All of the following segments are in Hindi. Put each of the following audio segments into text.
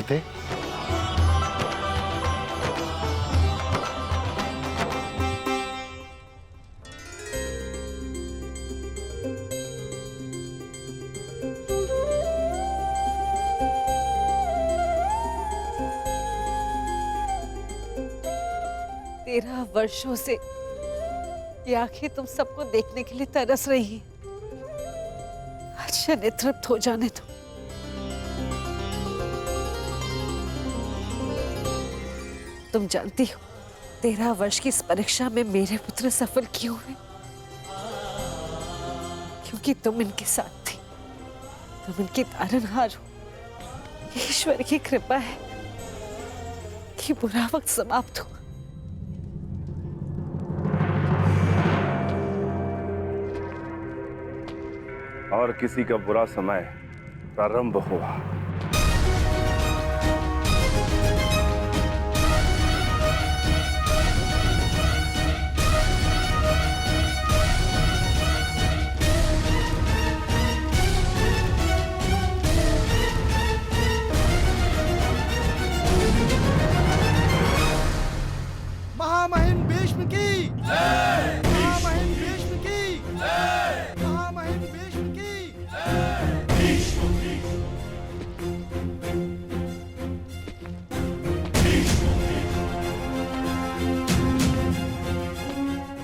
थे? तेरह वर्षों से ये आंखें तुम सबको देखने के लिए तरस रही हैं। अच्छा नेतृत्व हो जाने दो। तुम जानती हो 13 वर्ष की इस परीक्षा में मेरे पुत्र सफल क्यों हुए? क्योंकि तुम इनके साथ थी, तुम इनकी तारनहार हो। ईश्वर की कृपा है कि बुरा वक्त समाप्त हुआ। और किसी का बुरा समय प्रारंभ हुआ। महामहिम भीष्म की जय। महामहिम भीष्म की जय। महामहिम भीष्म की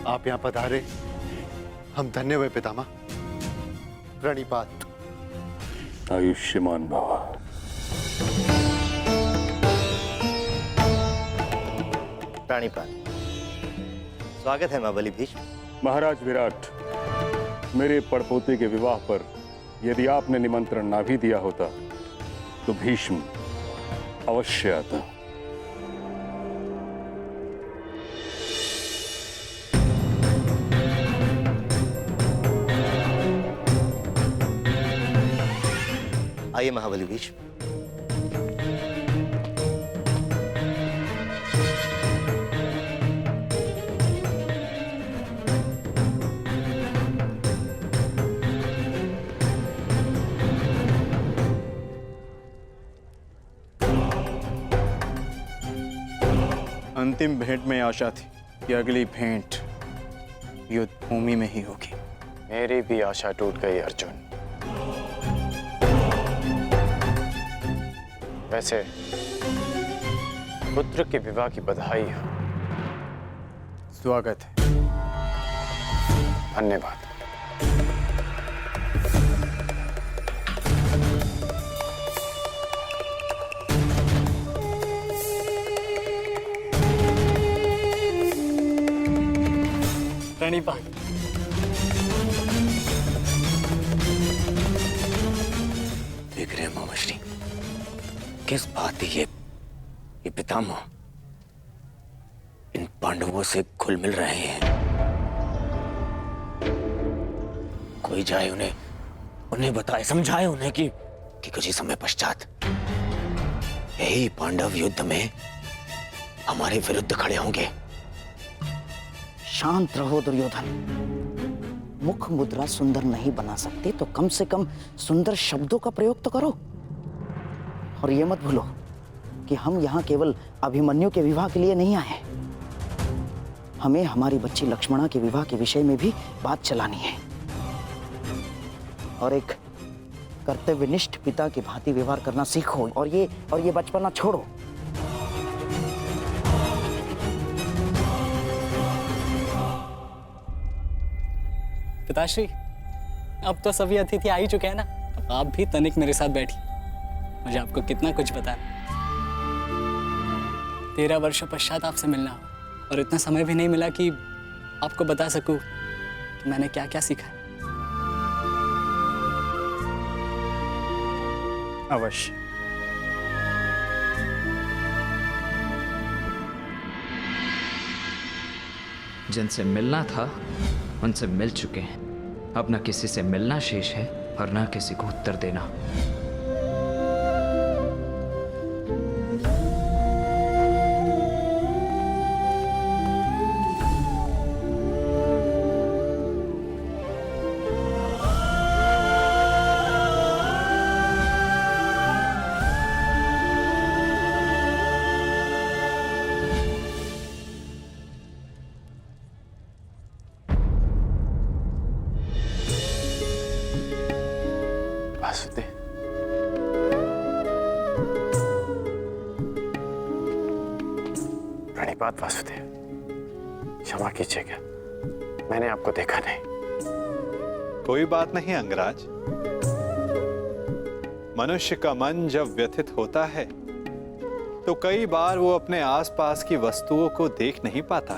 आप यहाँ पधारे, हम धन्य हुए पितामह। प्रणिपात। आयुष्मान भव। प्राणिपात। स्वागत है महाबली भीष्म। महाराज विराट, मेरे पड़पोते के विवाह पर यदि आपने निमंत्रण ना भी दिया होता तो भीष्म अवश्य आता। आइए महाबली भीष्म। अंतिम भेंट में आशा थी कि अगली भेंट युद्ध भूमि में ही होगी। मेरी भी आशा टूट गई अर्जुन। वैसे पुत्र के विवाह की बधाई हो। स्वागत है। धन्यवाद। प्रणिपात। देख रहे हैं मामाश्री, किस बात की ये पितामह इन पांडवों से घुल मिल रहे हैं। कोई जाए उन्हें बताए, समझाए उन्हें कि कुछ ही समय पश्चात यही पांडव युद्ध में हमारे विरुद्ध खड़े होंगे। शांत रहो दुर्योधन। मुख मुद्रा सुंदर नहीं बना सकते तो कम से कम सुंदर शब्दों का प्रयोग तो करो। और ये मत भूलो कि हम यहाँ केवल अभिमन्यु के विवाह के लिए नहीं आए। हमें हमारी बच्ची लक्ष्मणा के विवाह के विषय में भी बात चलानी है। और एक कर्तव्यनिष्ठ पिता की भांति व्यवहार करना सीखो और ये बचपना छोड़ो। पिताश्री, अब तो सभी अतिथि आ ही चुके हैं ना, अब आप भी तनिक मेरे साथ बैठिए। मुझे आपको कितना कुछ बताना। 13 वर्षों पश्चात आपसे मिलना हो और इतना समय भी नहीं मिला कि आपको बता सकूं कि मैंने क्या क्या सीखा है। अवश्य। जिनसे मिलना था उनसे मिल चुके हैं। अब न किसी से मिलना शेष है और न किसी को उत्तर देना। प्रणिपात वासुदेव, क्षमा कीजिएगा, मैंने आपको देखा नहीं। कोई बात नहीं अंगराज। मनुष्य का मन जब व्यथित होता है तो कई बार वो अपने आसपास की वस्तुओं को देख नहीं पाता।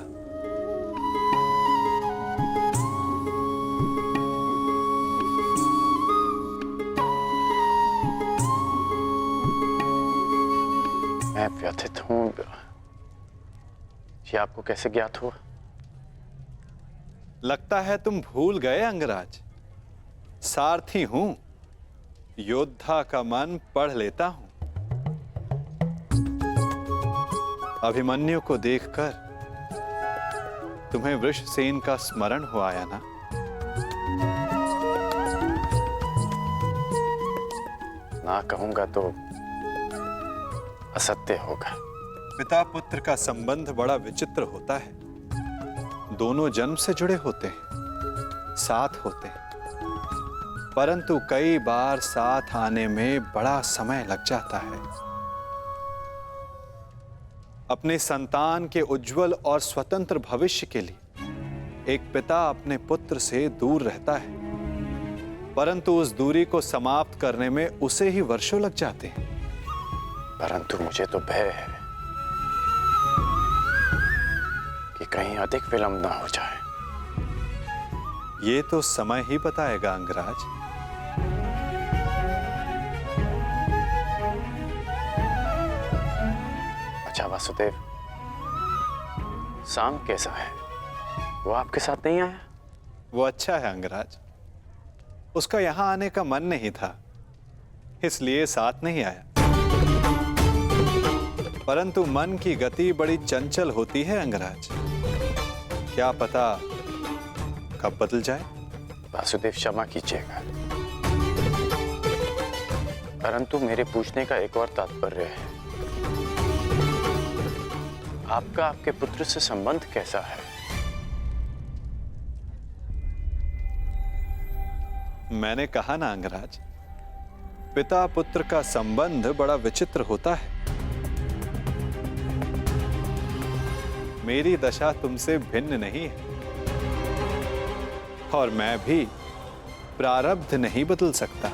मैं व्यथित हूं, ये आपको कैसे ज्ञात हुआ? लगता है तुम भूल गए अंगराज। सारथी हूं, योद्धा का मन पढ़ लेता हूं। अभिमन्यु को देखकर तुम्हें वृषसेन का स्मरण हो आया ना? ना कहूंगा तो असत्य होगा। पिता पुत्र का संबंध बड़ा विचित्र होता है। दोनों जन्म से जुड़े होते हैं, साथ होते हैं, परंतु कई बार साथ आने में बड़ा समय लग जाता है। अपने संतान के उज्जवल और स्वतंत्र भविष्य के लिए एक पिता अपने पुत्र से दूर रहता है, परंतु उस दूरी को समाप्त करने में उसे ही वर्षों लग जाते हैं। परंतु मुझे तो भय है कि कहीं अधिक विलंब ना हो जाए। ये तो समय ही बताएगा अंगराज। अच्छा वासुदेव, सांब कैसा है? वो आपके साथ नहीं आया? वो अच्छा है अंगराज। उसका यहां आने का मन नहीं था, इसलिए साथ नहीं आया। परंतु मन की गति बड़ी चंचल होती है अंगराज। क्या पता कब बदल जाए। वासुदेव क्षमा कीजिएगा, परंतु मेरे पूछने का एक और तात्पर्य है। आपका आपके पुत्र से संबंध कैसा है? मैंने कहा ना अंगराज, पिता पुत्र का संबंध बड़ा विचित्र होता है। मेरी दशा तुमसे भिन्न नहीं है और मैं भी प्रारब्ध नहीं बदल सकता।